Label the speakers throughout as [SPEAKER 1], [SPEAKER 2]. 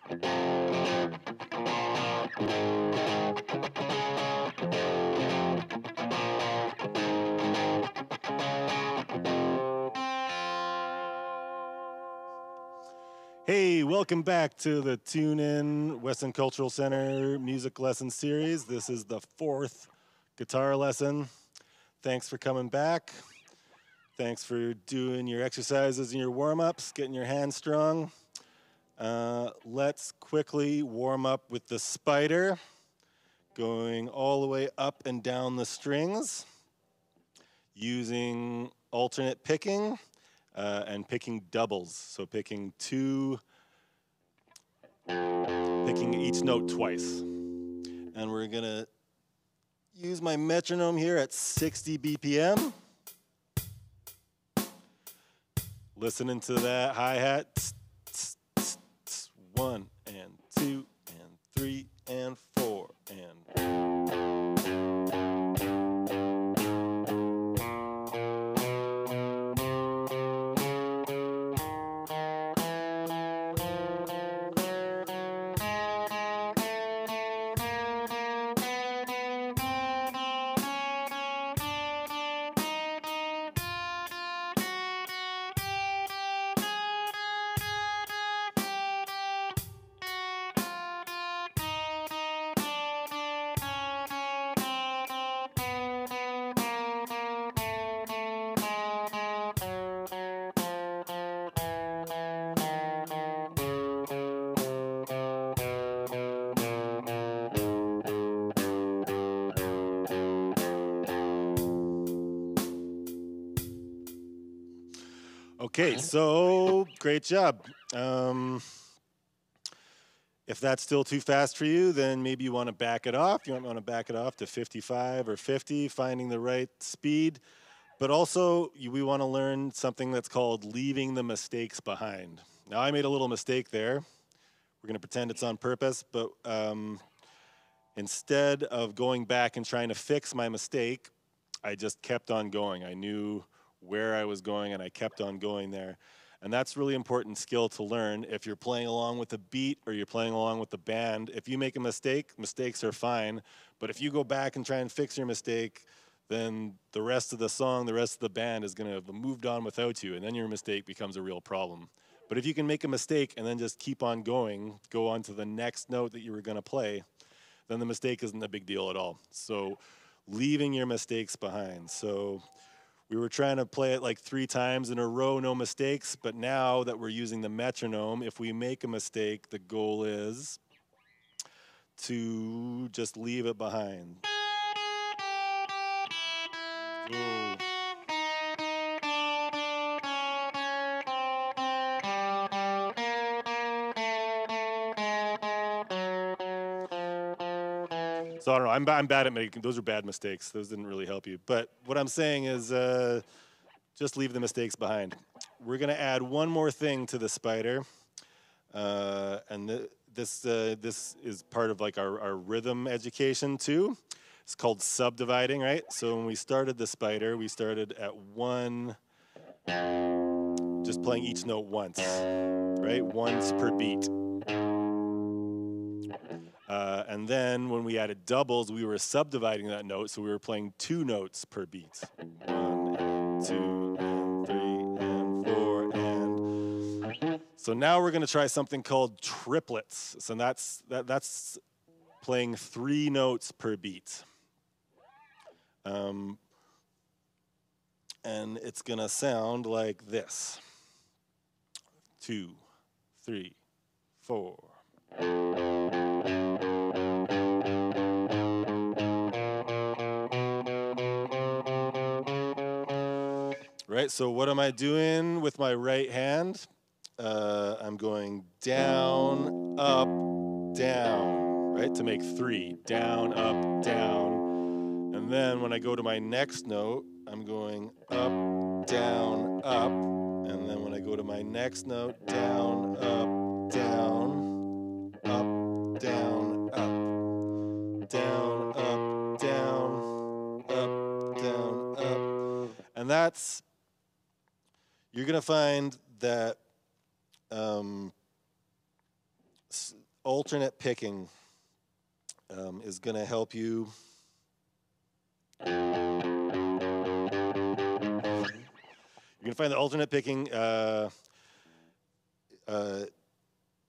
[SPEAKER 1] Hey, welcome back to the Tune In Western Cultural Center music lesson series. This is the 4th guitar lesson. Thanks for coming back. Thanks for doing your exercises and your warm-ups, getting your hands strong. Let's quickly warm up with the spider, going all the way up and down the strings, using alternate picking. And picking doubles, so picking each note twice. And we're gonna use my metronome here at 60 BPM. Listening to that hi-hat. 1 and 2 and 3 and 4 and... Okay, so great job. If that's still too fast for you, then maybe you want to back it off. You might want to back it off to 55 or 50, finding the right speed. But also, we want to learn something that's called leaving the mistakes behind. Now, I made a little mistake there. We're going to pretend it's on purpose, but instead of going back and trying to fix my mistake, I just kept on going. I knew where I was going and I kept on going there. And that's really important skill to learn if you're playing along with a beat or you're playing along with the band. If you make a mistake, mistakes are fine. But if you go back and try and fix your mistake, then the rest of the song, the rest of the band is going to have moved on without you, and then your mistake becomes a real problem. But if you can make a mistake and then just keep on going, go on to the next note that you were going to play, then the mistake isn't a big deal at all. So leaving your mistakes behind. So we were trying to play it like 3 times in a row, no mistakes, but now that we're using the metronome, if we make a mistake, the goal is to just leave it behind. Whoa. So I don't know, I'm bad at making, those are bad mistakes. Those didn't really help you. But what I'm saying is just leave the mistakes behind. We're gonna add one more thing to the spider. And this is part of like our rhythm education too. It's called subdividing, right? So when we started the spider, we started at 1, just playing each note once, right? Once per beat. And then when we added doubles, we were subdividing that note, so we were playing 2 notes per beat. 1 and 2 and 3 and 4 and... So now we're gonna try something called triplets. So that's playing 3 notes per beat. And it's gonna sound like this. 2, 3, 4. Right, so what am I doing with my right hand? I'm going down, up, down, right, to make 3. Down, up, down. And then when I go to my next note, I'm going up, down, up. And then when I go to my next note, down, up, down, up, down, up, down, up, down, up, down, up. And that's, you're gonna find that alternate picking is going to help you. You're going to find the alternate picking.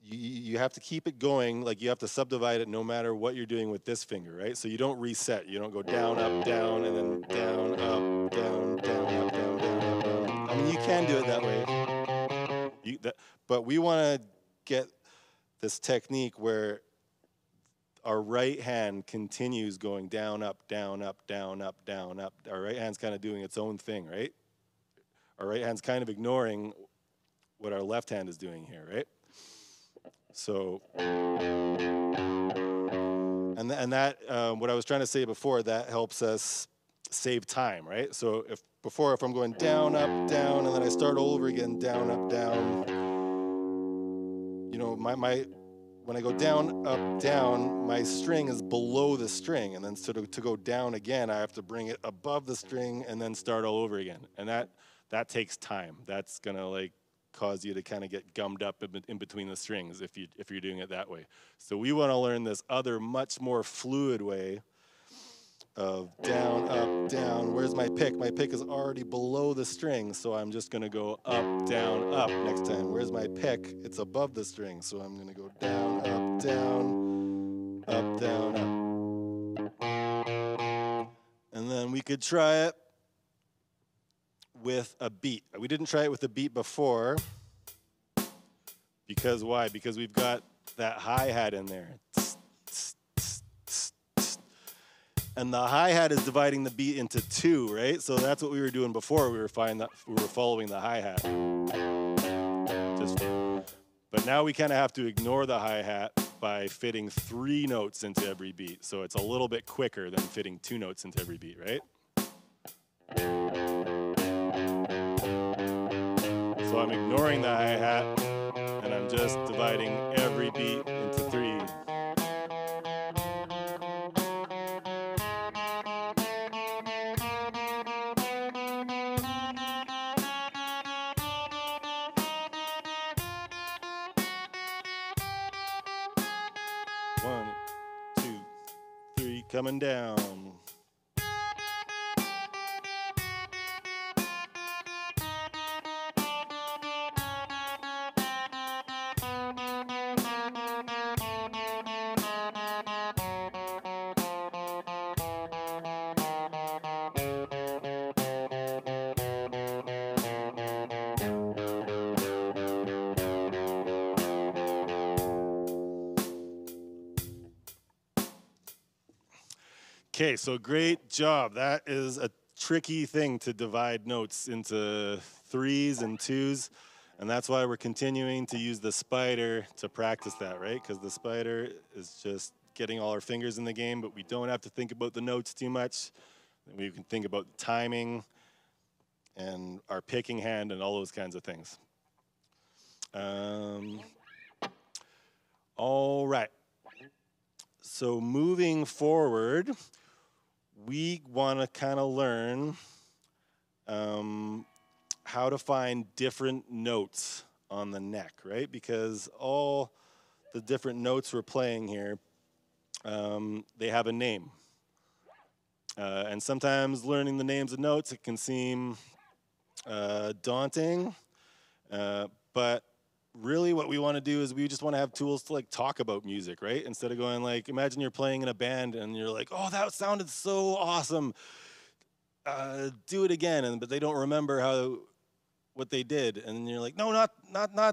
[SPEAKER 1] You have to keep it going, like you have to subdivide it no matter what you're doing with this finger, right? So you don't reset. You don't go down, up, down, and then down, up, down, down, up, down, down, up, down. I mean, you can do it that way. But we want to get this technique where our right hand continues going down, up, down, up, down, up, down, up. Our right hand's kind of doing its own thing, right? Our right hand's kind of ignoring what our left hand is doing here, right? So, and that, what I was trying to say before, that helps us save time, right? So if I'm going down, up, down, and then I start all over again, down, up, down, you know, when I go down, up, down, my string is below the string, and then to go down again, I have to bring it above the string and then start all over again, and that takes time. That's gonna like cause you to kind of get gummed up in between the strings if you're doing it that way. So we want to learn this other much more fluid way of down, up, down. Where's my pick? My pick is already below the string, so I'm just going to go up, down, up next time. Where's my pick? It's above the string, so I'm going to go down, up, down, up, down, up. And then we could try it with a beat. We didn't try it with a beat before. Because why? Because we've got that hi-hat in there. And the hi-hat is dividing the beat into two, right? So that's what we were doing before. We were following the hi-hat. But now we kind of have to ignore the hi-hat by fitting 3 notes into every beat. So it's a little bit quicker than fitting 2 notes into every beat, right? So I'm ignoring the hi-hat, and I'm just dividing every beat into 3. One, two, three, coming down. Okay, so great job. That is a tricky thing to divide notes into 3s and 2s, and that's why we're continuing to use the spider to practice that, right? Because the spider is just getting all our fingers in the game, but we don't have to think about the notes too much. We can think about the timing and our picking hand and all those kinds of things. All right. So moving forward, we want to kind of learn how to find different notes on the neck, right? Because all the different notes we're playing here, they have a name. And sometimes learning the names of notes, it can seem daunting, but really what we want to do is we just want to have tools to like talk about music, right? Instead of going like, imagine you're playing in a band and you're like, oh, that sounded so awesome. Do it again, but they don't remember what they did, and you're like, no, not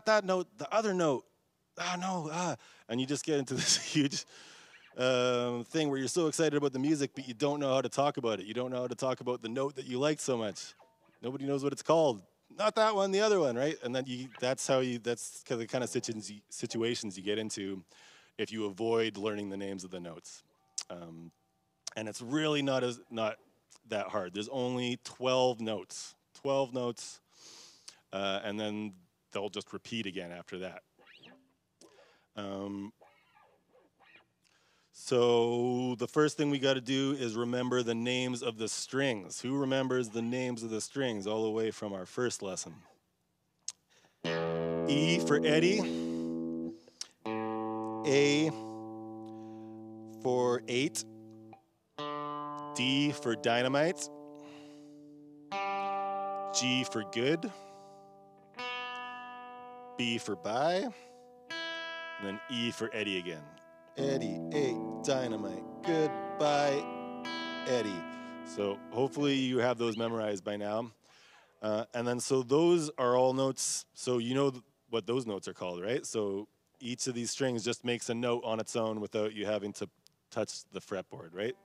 [SPEAKER 1] that note, the other note. And you just get into this huge thing where you're so excited about the music, but you don't know how to talk about it. You don't know how to talk about the note that you like so much. Nobody knows what it's called. Not that one, the other one, right? And then that's the kind of situations you get into if you avoid learning the names of the notes. And it's really not that hard. There's only 12 notes. 12 notes, and then they'll just repeat again after that. So the first thing we got to do is remember the names of the strings. Who remembers the names of the strings all the way from our first lesson? E for Eddie, A for 8, D for dynamite, G for good, B for bye, and then E for Eddie again. Eddie, 8, dynamite, goodbye, Eddie. So hopefully you have those memorized by now. And then so those are all notes, so you know what those notes are called, right? So each of these strings just makes a note on its own without you having to touch the fretboard, right?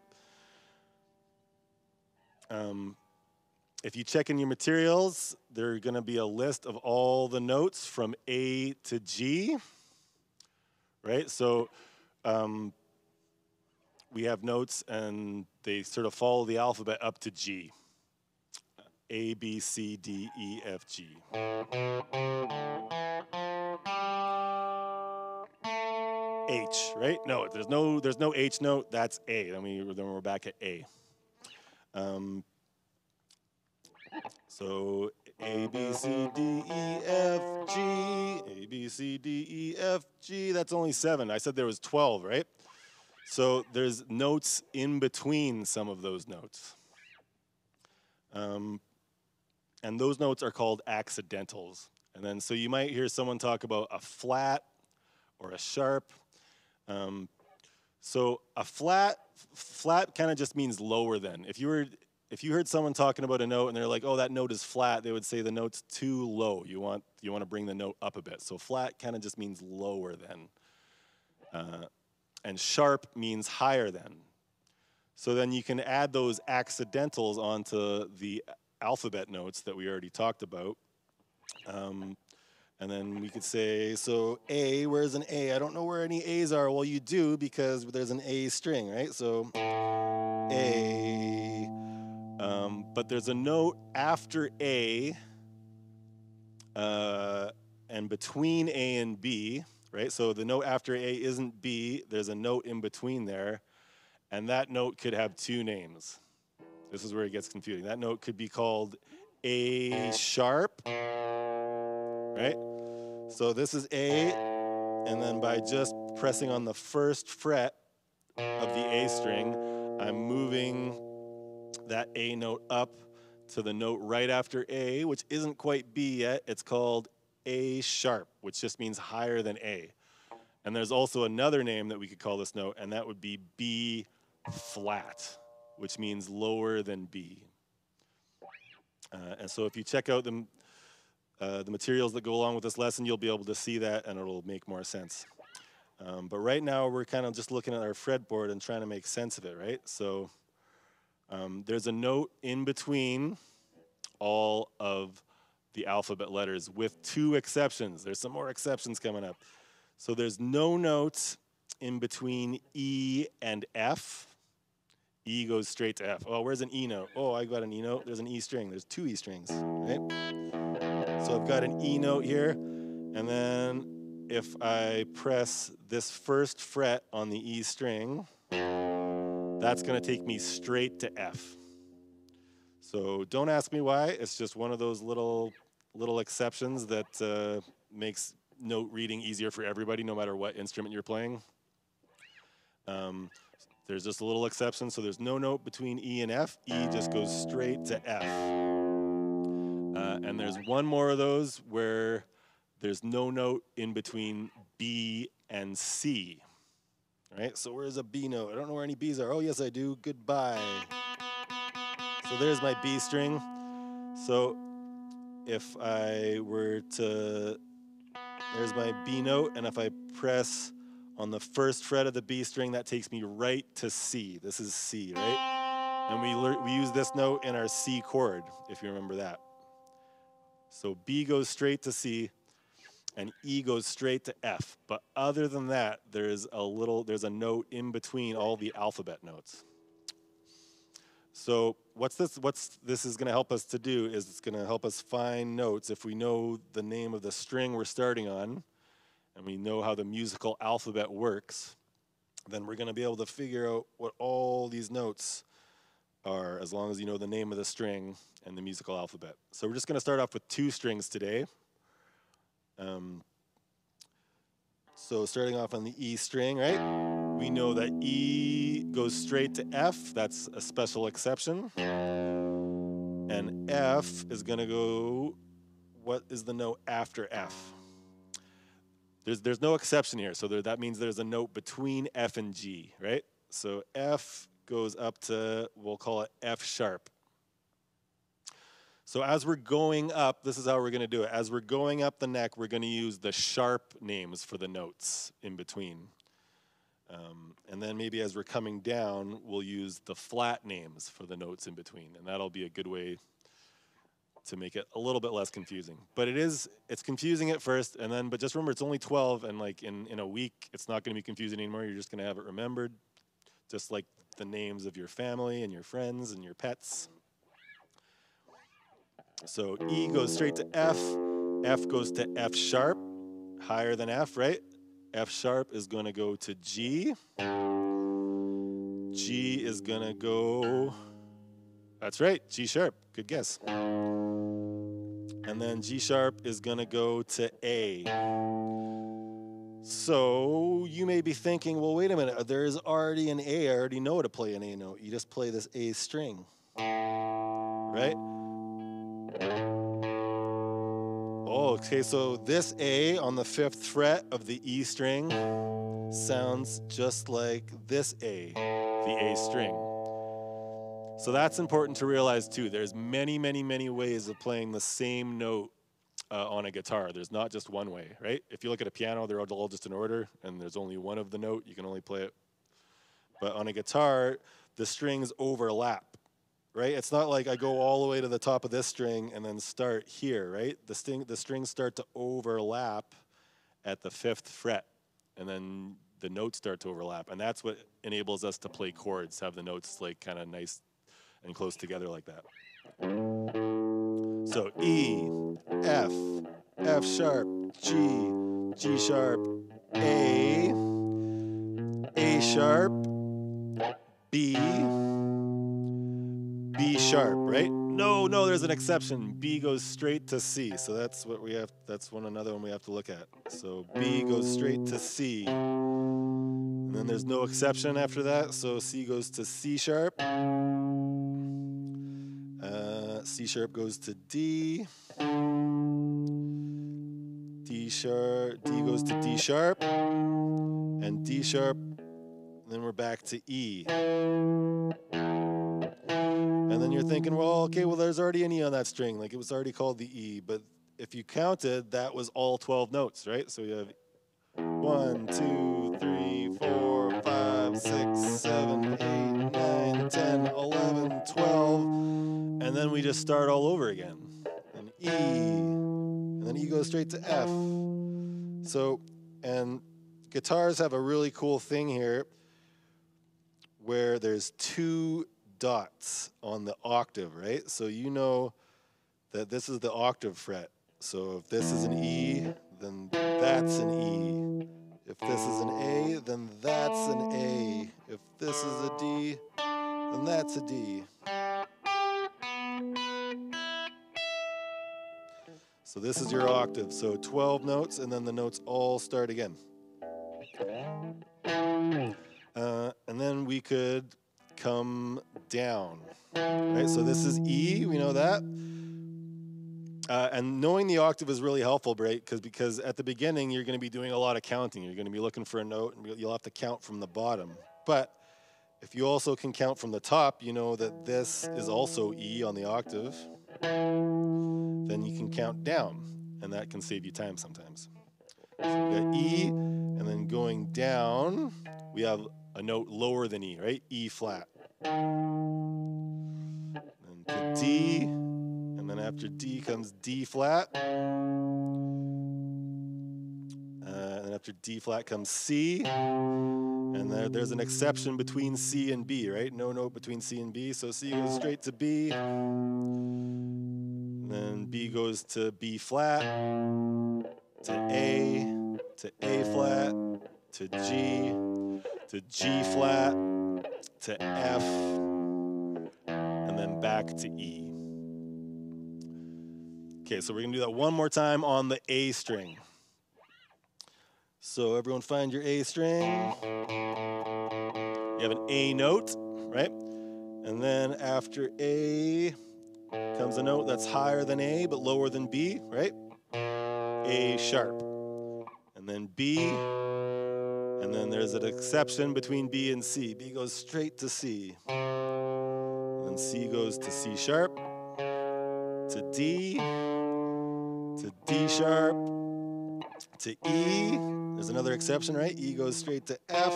[SPEAKER 1] If you check in your materials, there's going to be a list of all the notes from A to G, right? So we have notes and they sort of follow the alphabet up to G. A, B, C, D, E, F, G. H, right? No, there's no H note. That's A. Then we're back at A. So A, B, C, D, E, F, G. A, B, C, D, E, F, G. That's only 7. I said there was 12, right? So there's notes in between some of those notes. And those notes are called accidentals. And then so you might hear someone talk about a flat or a sharp. So a flat kind of just means lower than. If you heard someone talking about a note and they're like, oh, that note is flat, they would say the note's too low. You want to bring the note up a bit. So flat kind of just means lower than. And sharp means higher than. So then you can add those accidentals onto the alphabet notes that we already talked about. And then we could say, so A, where's an A? I don't know where any A's are. Well, you do because there's an A string, right? So A, but there's a note after A and between A and B, right? So the note after A isn't B. There's a note in between there. And that note could have 2 names. This is where it gets confusing. That note could be called A sharp, right? So this is A, and then by just pressing on the first fret of the A string, I'm moving that A note up to the note right after A, which isn't quite B yet. It's called A sharp, which just means higher than A. And there's also another name that we could call this note, and that would be B flat, which means lower than B. And so if you check out the materials that go along with this lesson, you'll be able to see that and it'll make more sense. But right now we're kind of just looking at our fretboard and trying to make sense of it, right? So there's a note in between all of the alphabet letters with 2 exceptions. There's some more exceptions coming up. So there's no notes in between E and F. E goes straight to F. Oh, where's an E note? Oh, I got an E note. There's an E string. There's 2 E strings, right? So I've got an E note here, and then if I press this first fret on the E string, that's going to take me straight to F. So don't ask me why. It's just one of those little exceptions that makes note reading easier for everybody, no matter what instrument you're playing. There's just a little exception, so there's no note between E and F. E just goes straight to F. And there's one more of those where there's no note in between B and C. Right? So where's a B note? I don't know where any B's are. Oh, yes, I do. Goodbye. So there's my B string. So if I were to, there's my B note, and if I press on the first fret of the B string, that takes me right to C. This is C, right? And we use this note in our C chord, if you remember that. So B goes straight to C, and E goes straight to F. But other than that, there's a note in between all the alphabet notes. So what this is going to help us to do is it's going to help us find notes. If we know the name of the string we're starting on, and we know how the musical alphabet works, then we're going to be able to figure out what all these notes are, as long as you know the name of the string and the musical alphabet. So we're just going to start off with 2 strings today. So starting off on the E string, right? We know that E goes straight to F. That's a special exception. And F is going to go, what is the note after F? There's no exception here. So that means there's a note between F and G, right? So F goes up to, we'll call it F sharp. So as we're going up, this is how we're going to do it. As we're going up the neck, we're going to use the sharp names for the notes in between. And then maybe as we're coming down, we'll use the flat names for the notes in between. And that'll be a good way to make it a little bit less confusing. But it's confusing at first, but just remember it's only 12, and like in a week, it's not going to be confusing anymore. You're just going to have it remembered, just like the names of your family and your friends and your pets. So E goes straight to F. F goes to F sharp, higher than F, right? F sharp is going to go to G. G is going to go, that's right, G sharp. Good guess. And then G sharp is going to go to A. So you may be thinking, well, wait a minute, there's already an A. I already know how to play an A note. You just play this A string, right? Oh, okay, so this A on the 5th fret of the E string sounds just like this A, the A string. So that's important to realize too. There's many, many, many ways of playing the same note on a guitar. There's not just one way, right? If you look at a piano, they're all just in order, and there's only one of the note. You can only play it. But on a guitar, the strings overlap. Right? It's not like I go all the way to the top of this string and then start here, right? The strings start to overlap at the 5th fret, and then the notes start to overlap, and that's what enables us to play chords, have the notes like kind of nice and close together like that. So E, F, F sharp, G, G sharp, A sharp, B, B sharp, right? No, there's an exception. B goes straight to C. So that's what we have, another one we have to look at. So B goes straight to C. And then there's no exception after that. So C goes to C sharp. C sharp goes to D. D goes to D sharp. And D sharp, then we're back to E. And then you're thinking, well, okay, there's already an E on that string. Like, it was already called the E. But if you counted, that was all 12 notes, right? So you have 1, 2, 3, 4, 5, 6, 7, 8, 9, 10, 11, 12. And then we just start all over again. And E. And then E goes straight to F. So, and guitars have a really cool thing here where there's 2 dots on the octave, right? So you know that this is the octave fret. So if this is an E, then that's an E. If this is an A, then that's an A. If this is a D, then that's a D. So this is your octave. So 12 notes, and then the notes all start again. And then we could come down, right? So this is E, we know that. And knowing the octave is really helpful, right? Because at the beginning, you're going to be doing a lot of counting. You're going to be looking for a note, and you'll have to count from the bottom. But if you also can count from the top, you know that this is also E on the octave. Then you can count down, and that can save you time sometimes. So we got E, and then going down, we have a note lower than E, right? E flat. And to D, and then after D comes D flat. And after D flat comes C. And there's an exception between C and B, right? No note between C and B. So C goes straight to B. And then B goes to B flat, to A flat, to G flat, to F, and then back to E. Okay, so we're gonna do that one more time on the A string. So everyone find your A string. You have an A note, right? And then after A comes a note that's higher than A but lower than B, right? A sharp. And then B, and then there's an exception between B and C. B goes straight to C. And then C goes to C sharp, to D sharp, to E. There's another exception, right? E goes straight to F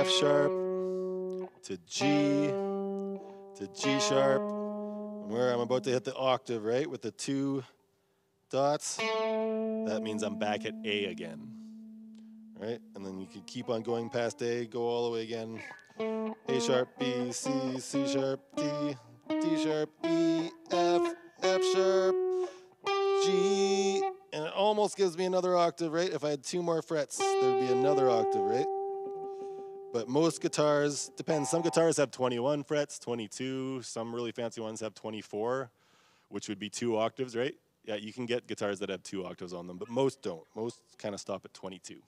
[SPEAKER 1] sharp, to G sharp. And where I'm about to hit the octave, right, with the 2 dots, that means I'm back at A again, right? And then you can keep on going past A, go all the way again. A sharp, B, C, C sharp, D, D sharp, E, F, F sharp, G, and it almost gives me another octave, right? If I had 2 more frets, there'd be another octave, right? But most guitars, depends. Some guitars have 21 frets, 22. Some really fancy ones have 24, which would be 2 octaves, right? Yeah, you can get guitars that have 2 octaves on them, but most don't. Most kind of stop at 22.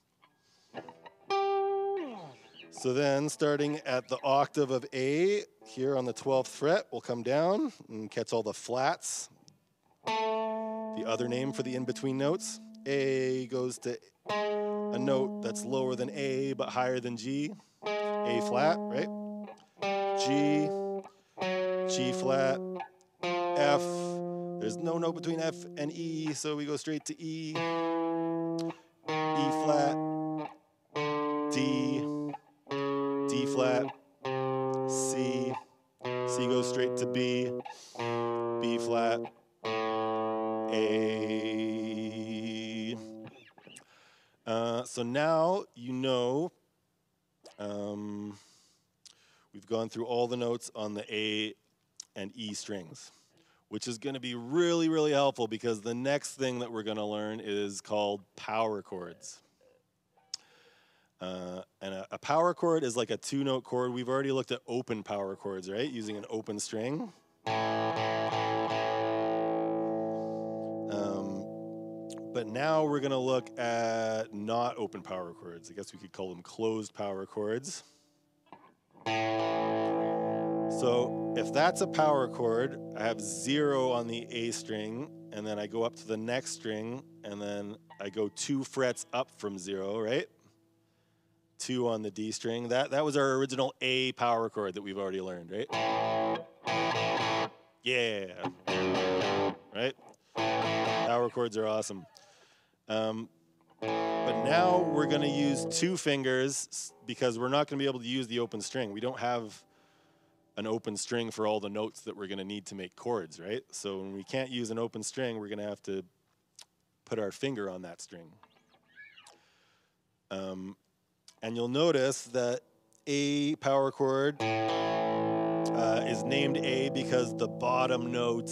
[SPEAKER 1] So then, starting at the octave of A, here on the 12th fret, we'll come down and catch all the flats. The other name for the in-between notes. A goes to a note that's lower than A but higher than G. A flat, right? G, G flat, F. There's no note between F and E, so we go straight to E. E flat, D, D flat, C. C goes straight to B. B flat, A. So now you know we've gone through all the notes on the A and E strings, which is going to be really, really helpful because the next thing that we're going to learn is called power chords. And a power chord is like a 2-note chord. We've already looked at open power chords, right? Using an open string. But now we're going to look at not open power chords. I guess we could call them closed power chords. So if that's a power chord, I have 0 on the A string, and then I go up to the next string, and then I go 2 frets up from 0, right? 2 on the D string. That was our original A power chord that we've already learned, right? Yeah. Right? Power chords are awesome. But now we're going to use 2 fingers because we're not going to be able to use the open string. We don't have an open string for all the notes that we're going to need to make chords, right? So when we can't use an open string, we're going to have to put our finger on that string. And you'll notice that A power chord is named A because the bottom note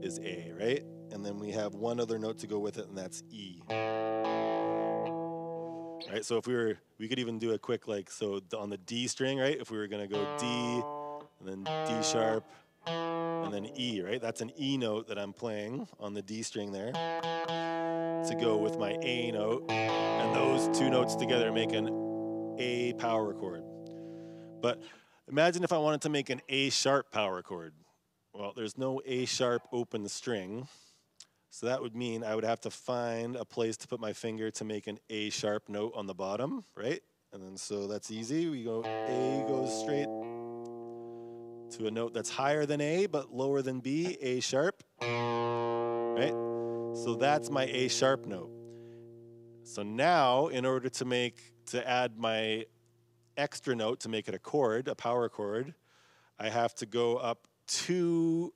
[SPEAKER 1] is A, right? And then we have one other note to go with it, and that's E. Right, so if we could even do a quick, like, so on the D string, right? If we were gonna go D, and then D sharp, and then E, right? That's an E note that I'm playing on the D string there to go with my A note, and those 2 notes together make an A power chord. But imagine if I wanted to make an A sharp power chord. Well, there's no A sharp open string. So that would mean I would have to find a place to put my finger to make an A sharp note on the bottom, right? And then so that's easy. We go, A goes straight to a note that's higher than A but lower than B, A sharp, right? So that's my A sharp note. So now, in order to add my extra note to make it a chord, a power chord, I have to go up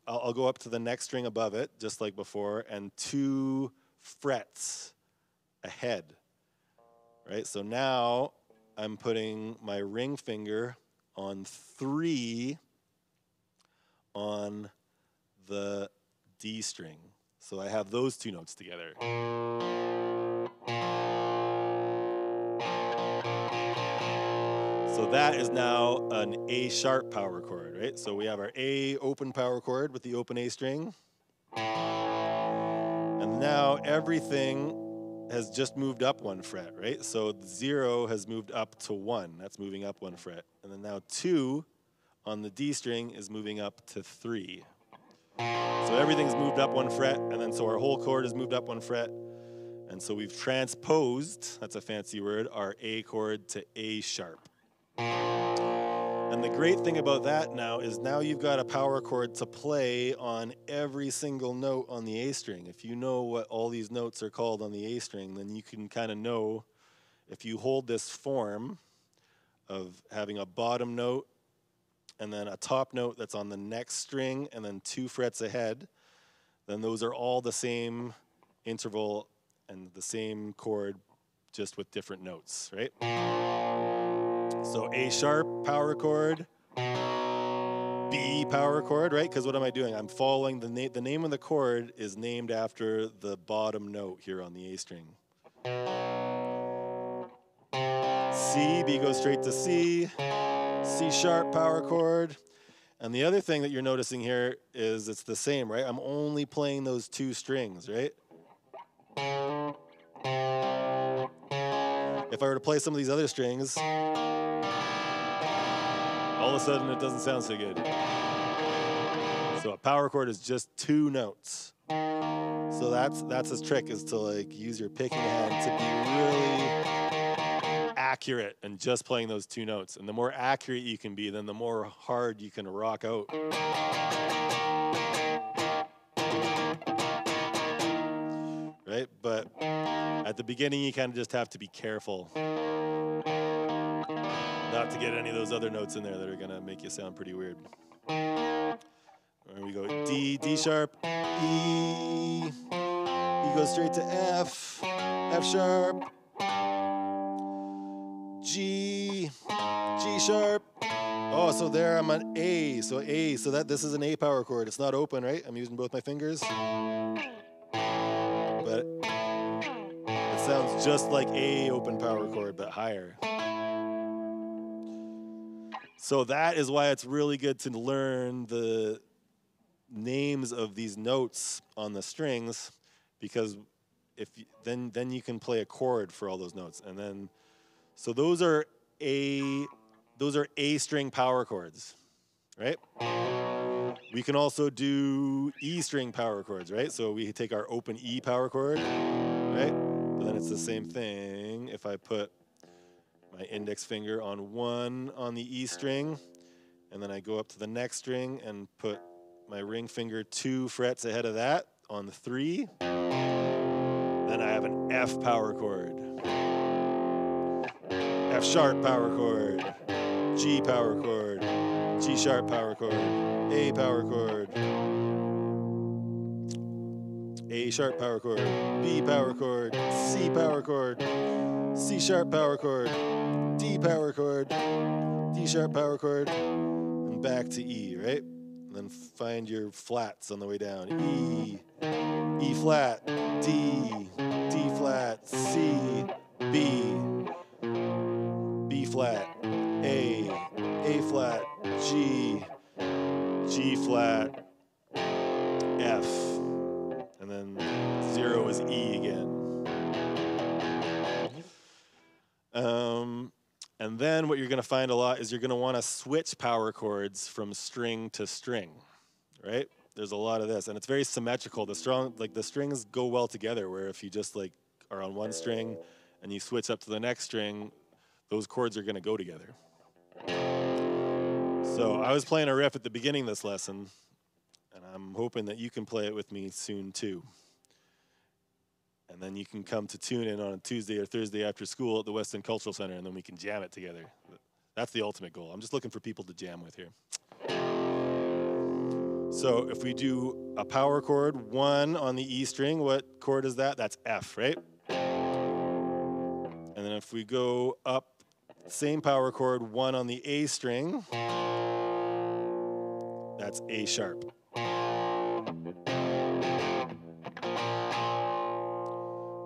[SPEAKER 1] I'll go up to the next string above it, just like before, and 2 frets ahead, right? So now I'm putting my ring finger on 3 on the D string. So I have those 2 notes together. So that is now an A sharp power chord, right? So we have our A open power chord with the open A string. And now everything has just moved up 1 fret, right? So 0 has moved up to 1. That's moving up 1 fret. And then now 2 on the D string is moving up to 3. So everything's moved up 1 fret, and then so our whole chord is moved up 1 fret. And so we've transposed, that's a fancy word, our A chord to A sharp. And the great thing about that now is now you've got a power chord to play on every single note on the A string. If you know what all these notes are called on the A string, then you can kind of know if you hold this form of having a bottom note and then a top note that's on the next string and then 2 frets ahead, then those are all the same interval and the same chord, just with different notes, right? So A sharp, power chord, B power chord, right? Because what am I doing? I'm following the name of the chord is named after the bottom note here on the A string. C, B goes straight to C, C sharp, power chord. And the other thing that you're noticing here is it's the same, right? I'm only playing those 2 strings, right? If I were to play some of these other strings, all of a sudden it doesn't sound so good. So a power chord is just 2 notes. So that's his trick, is to like use your picking hand to be really accurate and just playing those 2 notes. And the more accurate you can be, then the more hard you can rock out. Right? But at the beginning, you kind of just have to be careful not to get any of those other notes in there that are going to make you sound pretty weird. There we go. D, D sharp, E. E goes straight to F, F sharp, G, G sharp. Oh, so there I'm on A. So A, so this is an A power chord. It's not open, right? I'm using both my fingers. But it sounds just like A open power chord, but higher. So that is why it's really good to learn the names of these notes on the strings, because then you can play a chord for all those notes. And then so those are A string power chords, right? We can also do E string power chords, right? So we take our open E power chord, right? But then it's the same thing if I put my index finger on 1 on the E string, and then I go up to the next string and put my ring finger 2 frets ahead of that on the 3. Then I have an F power chord, F sharp power chord, G power chord, G sharp power chord, A power chord, A sharp power chord, B power chord, C power chord, C sharp power chord, D power chord, D sharp power chord, and back to E, right? And then find your flats on the way down. E, E flat, D, D flat, C, B, B flat, A flat, G, G flat, F, and then 0 is E again. And then what you're going to find a lot is you're going to want to switch power chords from string to string, right? There's a lot of this, and it's very symmetrical. The strings go well together, where if you just like are on one string and you switch up to the next string, those chords are going to go together. So I was playing a riff at the beginning of this lesson, and I'm hoping that you can play it with me soon too. And then you can come to tune in on a Tuesday or Thursday after school at the Weston Cultural Center, and then we can jam it together. That's the ultimate goal. I'm just looking for people to jam with here. So if we do a power chord 1 on the E string, what chord is that? That's F, right? And then if we go up, same power chord 1 on the A string, that's A sharp.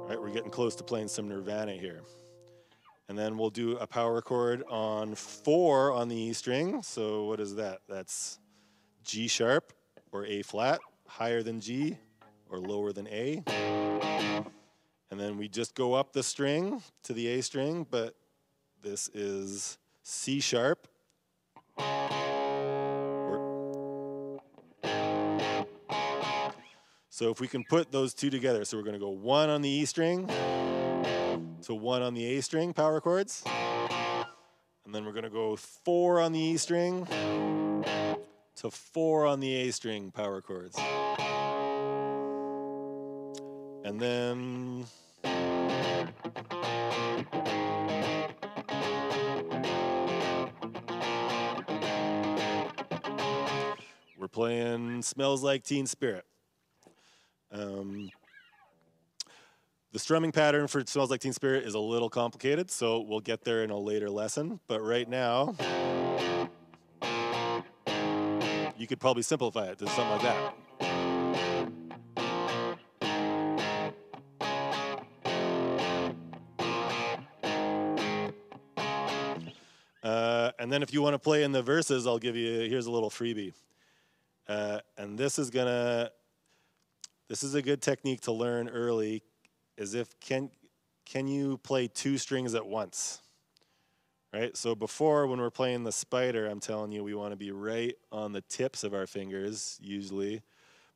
[SPEAKER 1] Right, we're getting close to playing some Nirvana here. And then we'll do a power chord on 4 on the E string. So what is that? That's G sharp or A flat, higher than G or lower than A. And then we just go up the string to the A string, but this is C sharp. So if we can put those two together, so we're going to go 1 on the E string to 1 on the A string power chords. And then we're going to go 4 on the E string to 4 on the A string power chords. And then we're playing Smells Like Teen Spirit. The strumming pattern for Smells Like Teen Spirit is a little complicated, so we'll get there in a later lesson. But right now, you could probably simplify it to something like that. And then if you want to play in the verses, I'll give you, here's a little freebie. And this is a good technique to learn early, is if can you play 2 strings at once? Right? So before, when we're playing the spider, I'm telling you we want to be right on the tips of our fingers, usually.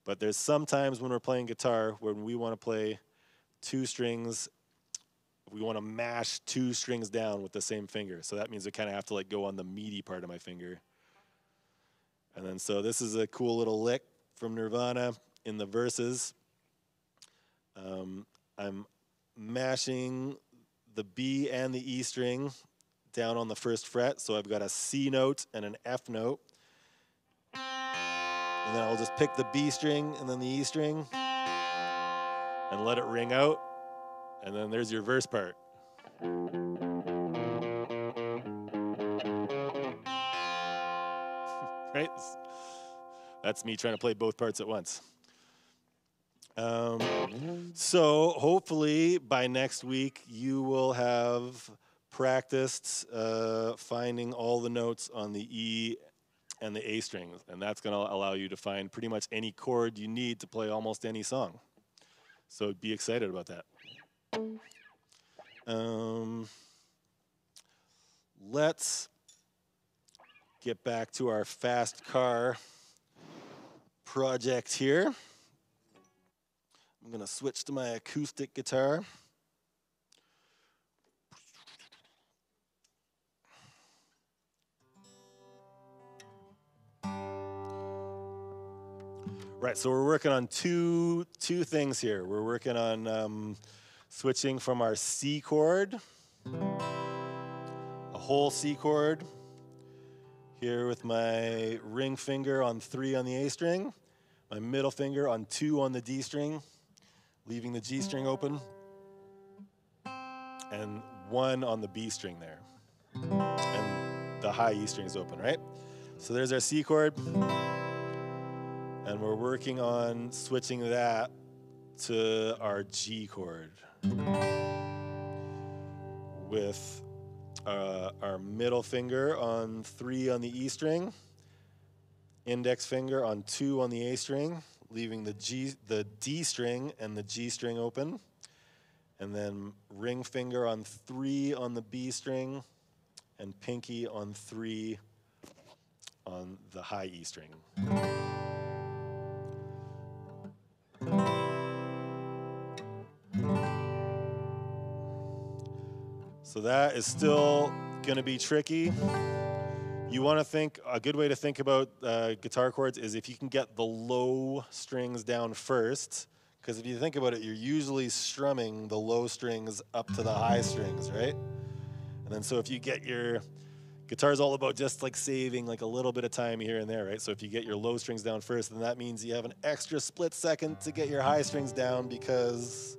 [SPEAKER 1] But there's sometimes when we're playing guitar when we want to play 2 strings, we want to mash 2 strings down with the same finger. So that means we kind of have to like go on the meaty part of my finger. And then so this is a cool little lick from Nirvana in the verses. I'm mashing the B and the E string down on the 1st fret. So I've got a C note and an F note. And then I'll just pick the B string and then the E string and let it ring out. And then there's your verse part. Right? That's me trying to play both parts at once. So hopefully by next week you will have practiced finding all the notes on the E and the A strings, and that's going to allow you to find pretty much any chord you need to play almost any song. So be excited about that. Let's get back to our fast car project here. I'm going to switch to my acoustic guitar. Right, so we're working on two things here. We're working on switching from our C chord, a whole C chord, here with my ring finger on 3 on the A string, my middle finger on 2 on the D string, leaving the G string open, and 1 on the B string there. And the high E string is open, right? So there's our C chord. And we're working on switching that to our G chord with our middle finger on 3 on the E string, index finger on 2 on the A string, leaving the D string and the G string open, and then ring finger on 3 on the B string, and pinky on 3 on the high E string. So that is still going to be tricky. You want to think, a good way to think about guitar chords is if you can get the low strings down first, because if you think about it, you're usually strumming the low strings up to the high strings, right? And then so if you get your, guitar's all about just like saving like a little bit of time here and there, right? So if you get your low strings down first, then that means you have an extra split second to get your high strings down because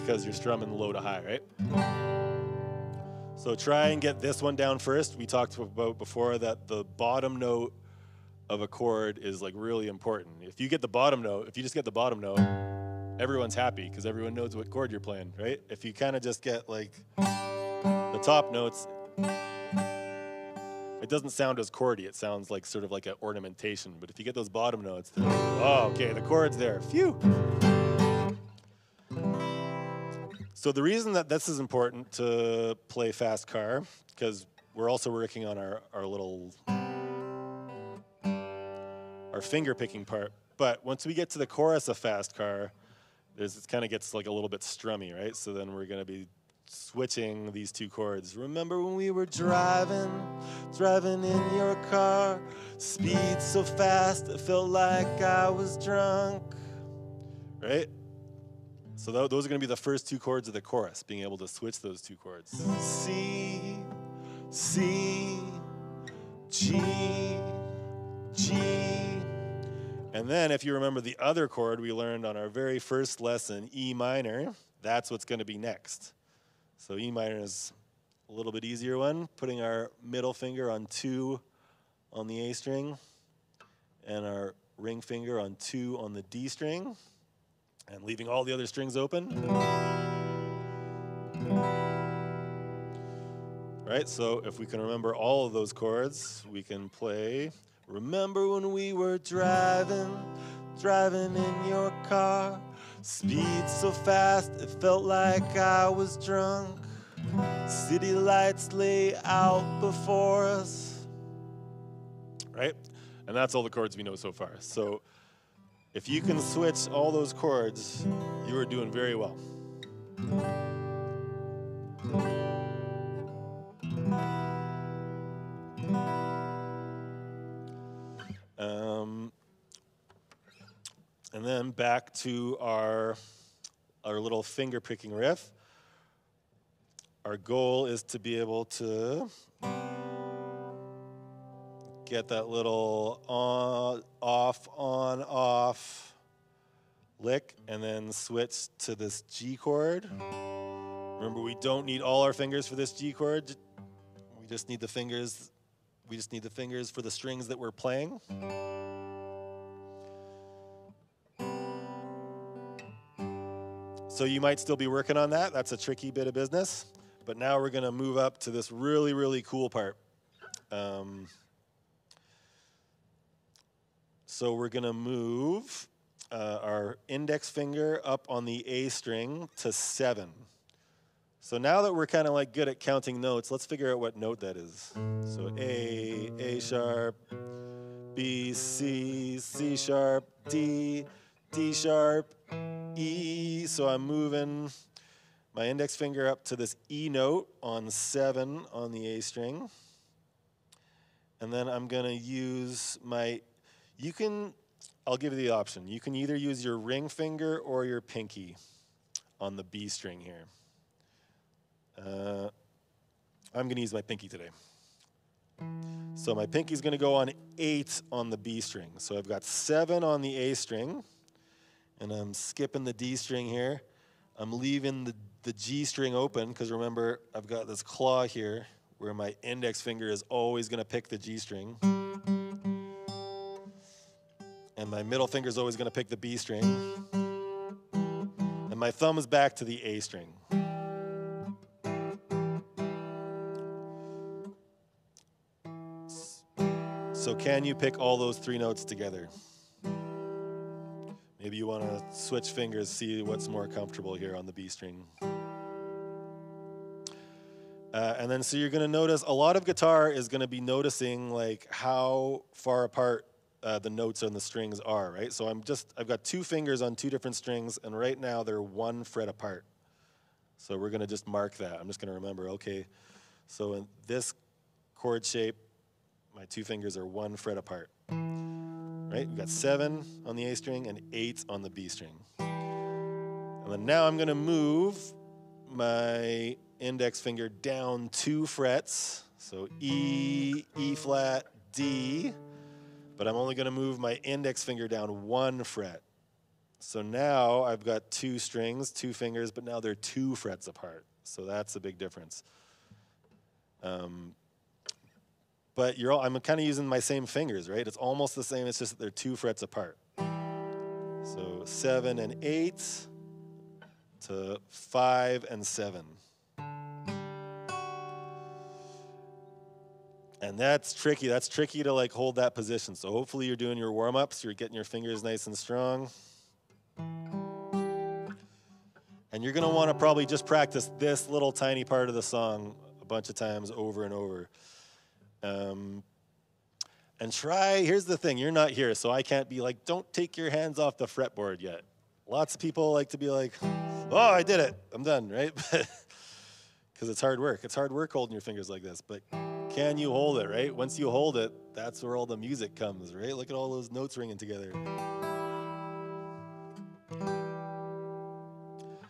[SPEAKER 1] you're strumming low to high, right? So try and get this one down first. We talked about before that the bottom note of a chord is like really important. If you get the bottom note, if you just get the bottom note, everyone's happy because everyone knows what chord you're playing, right? If you kind of just get like the top notes, it doesn't sound as chordy. It sounds like sort of like an ornamentation. But if you get those bottom notes, then, oh, okay, the chord's there. Phew. So the reason that this is important to play fast car, because we're also working on our finger picking part. But once we get to the chorus of fast car, it kind of gets like a little bit strummy, right? So then we're going to be switching these two chords. Remember when we were driving in your car, speed so fast it felt like I was drunk, right? So those are going to be the first two chords of the chorus, being able to switch those two chords. C, C, G, G. And then if you remember the other chord we learned on our very first lesson, E minor, that's what's going to be next. So E minor is a little bit easier one, putting our middle finger on 2 on the A string and our ring finger on 2 on the D string and leaving all the other strings open. Right, so if we can remember all of those chords, we can play, remember when we were driving in your car, speed so fast it felt like I was drunk, city lights lay out before us, right? And that's all the chords we know so far. So if you can switch all those chords, you are doing very well. And then back to our little finger picking riff. Our goal is to be able to get that little on, off lick and then switch to this G chord. Remember, we don't need all our fingers for this G chord. We just need the fingers. We just need the fingers for the strings that we're playing. So you might still be working on that. That's a tricky bit of business. But now we're going to move up to this really, really cool part. So we're going to move our index finger up on the A string to 7. So now that we're kind of like good at counting notes, let's figure out what note that is. So A sharp, B, C, C sharp, D, D sharp, E. So I'm moving my index finger up to this E note on 7 on the A string. And then I'm going to use I'll give you the option. You can either use your ring finger or your pinky on the B string here. I'm going to use my pinky today. So my pinky's going to go on 8 on the B string. So I've got 7 on the A string, and I'm skipping the D string here. I'm leaving the G string open, because remember, I've got this claw here where my index finger is always going to pick the G string. And my middle finger is always going to pick the B string. And my thumb is back to the A string. So can you pick all those 3 notes together? Maybe you want to switch fingers, see what's more comfortable here on the B string. And then so you're going to notice a lot of guitar is going to be noticing like how far apart the notes on the strings are, right? So I've got 2 fingers on 2 different strings, and right now they're 1 fret apart. So we're going to just mark that. I'm just going to remember, okay, so in this chord shape, my 2 fingers are 1 fret apart. Right? We've got 7 on the A string and 8 on the B string. And then now I'm going to move my index finger down 2 frets. So E, E flat, D. But I'm only going to move my index finger down 1 fret. So now I've got 2 strings, 2 fingers, but now they're 2 frets apart. So that's a big difference. But I'm kind of using my same fingers, right? It's almost the same, it's just that they're 2 frets apart. So 7 and 8 to 5 and 7. And that's tricky. That's tricky to like hold that position. So hopefully you're doing your warm-ups, you're getting your fingers nice and strong. And And you're going to want to probably just practice this little tiny part of the song a bunch of times over and over. And try, here's the thing, you're not here, so I can't be like, don't take your hands off the fretboard yet. Lots of people like to be like, oh, I did it, I'm done, right? Because it's hard work. It's hard work holding your fingers like this, but can you hold it, right? Once you hold it, that's where all the music comes, right? Look at all those notes ringing together.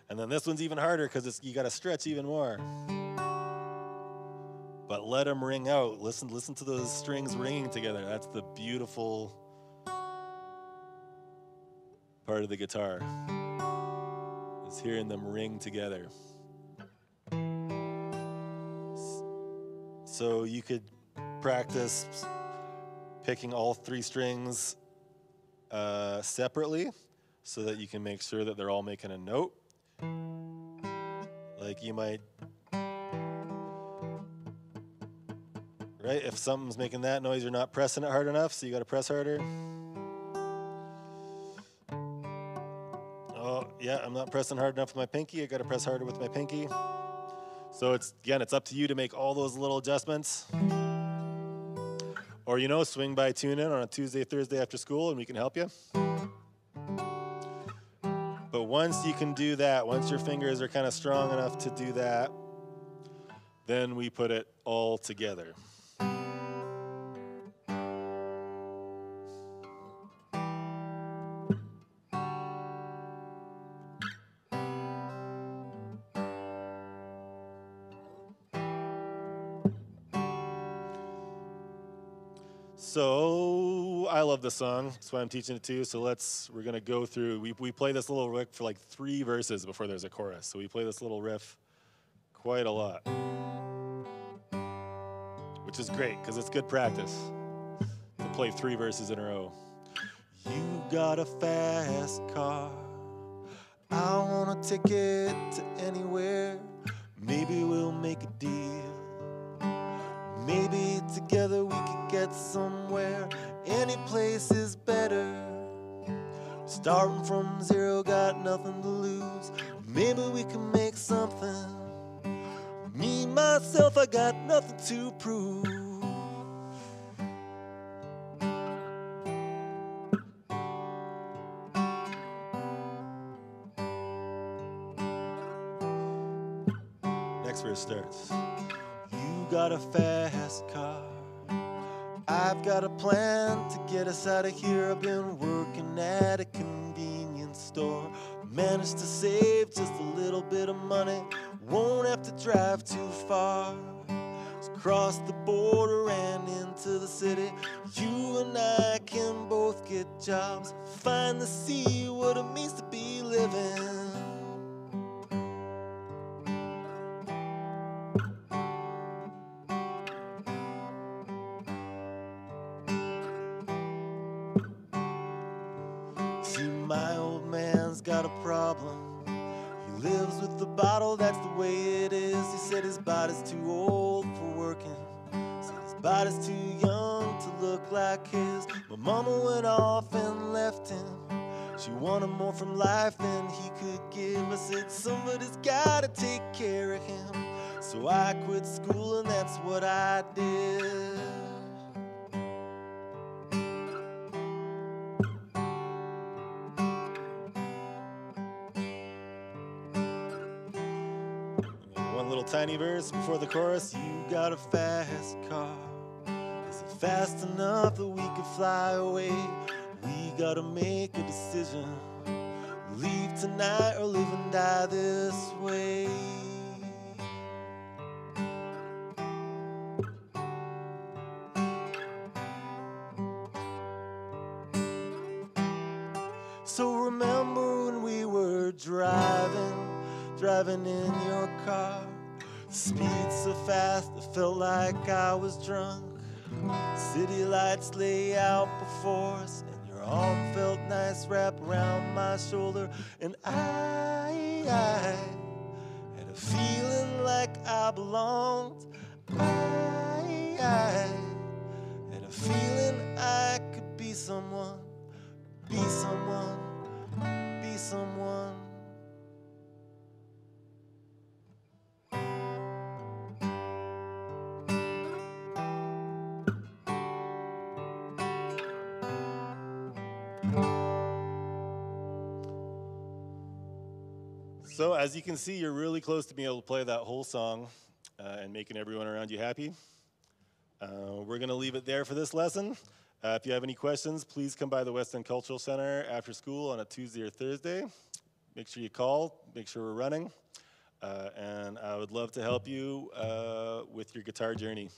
[SPEAKER 1] And then this one's even harder because you got to stretch even more. But let them ring out. Listen to those strings ringing together. That's the beautiful part of the guitar, is hearing them ring together. So you could practice picking all 3 strings separately so that you can make sure that they're all making a note. Like you might, right? If something's making that noise, you're not pressing it hard enough, so you got to press harder. Oh, yeah, I'm not pressing hard enough with my pinky. I got to press harder with my pinky. So it's up to you to make all those little adjustments. Or, swing by tune in on a Tuesday, Thursday after school, and we can help you. But once you can do that, once your fingers are kind of strong enough to do that, then we put it all together. So I love this song. That's why I'm teaching it to you. So we're going to go through. We play this little riff for like 3 verses before there's a chorus. So we play this little riff quite a lot, which is great because it's good practice to play 3 verses in a row. You got a fast car. I want to take it to anywhere. Maybe we'll make a deal. Maybe together we could get somewhere. Any place is better. Starting from 0, got nothing to lose. Maybe we can make something. Me, myself, I got nothing to prove. Next verse starts. You got a fast car. I've got a plan to get us out of here. I've been working at a convenience store. Managed to save just a little bit of money. Won't have to drive too far. Just cross the border and into the city. You and I can both get jobs. Finally see what it means to be living. My old man's got a problem. He lives with the bottle, that's the way it is. He said his body's too old for working. Said his body's too young to look like his. My mama went off and left him. She wanted more from life than he could give. I said somebody's gotta take care of him. So I quit school and that's what I did. Tiny verse before the chorus. You got a fast car. Is it fast enough that we could fly away? We gotta make a decision. Leave tonight or live and die this way. So remember when we were driving in your car. Speed so fast, it felt like I was drunk. City lights lay out before us, and your arm felt nice wrapped around my shoulder. And I had a feeling like I belonged. I had a feeling I could be someone, be someone. So as you can see, you're really close to being able to play that whole song and making everyone around you happy. We're going to leave it there for this lesson. If you have any questions, please come by the West End Cultural Center after school on a Tuesday or Thursday. Make sure you call, make sure we're running, and I would love to help you with your guitar journey.